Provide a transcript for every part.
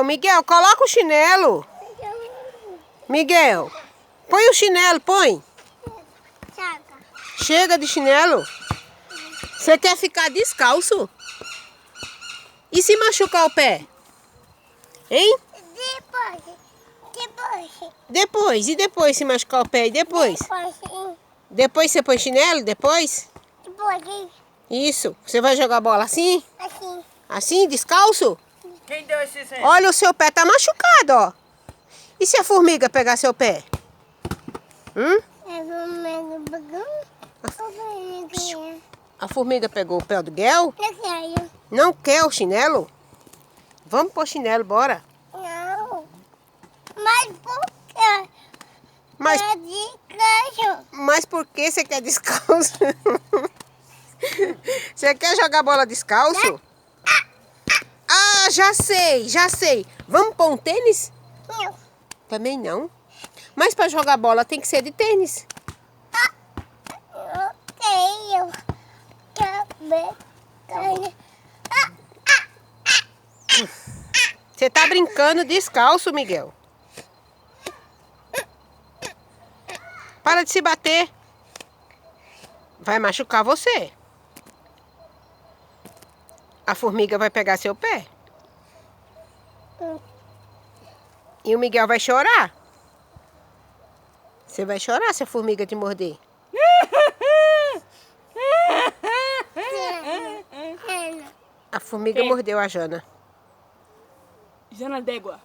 Miguel, coloca o chinelo. Miguel, põe o chinelo, põe. Chega de chinelo. Você quer ficar descalço? E se machucar o pé? Hein? Depois. E depois se machucar o pé? E depois? Depois você põe chinelo? Depois? Isso. Você vai jogar bola assim? Assim. Assim, descalço? Quem deu esse senso? Olha, o seu pé tá machucado, ó. E se a formiga pegar seu pé? A formiga pegou o pé do Guel? Não quer o chinelo? Vamos pôr chinelo, bora. Não. Mas por quê? Mas, É descanso. mas por que você quer descalço? Você quer jogar bola descalço? Ah, já sei. Vamos pôr um tênis? Não. Também não. Mas para jogar bola tem que ser de tênis. Eu tenho cabelo. Você tá brincando descalço, Miguel. Para de se bater. Vai machucar você. A formiga vai pegar seu pé. E o Miguel vai chorar. Você vai chorar se a formiga te morder. A formiga mordeu a Jana. Jana d'égua.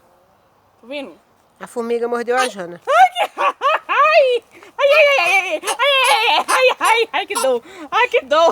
Tá vendo? A formiga mordeu a Jana. Ai, que dor. Ai, que dor.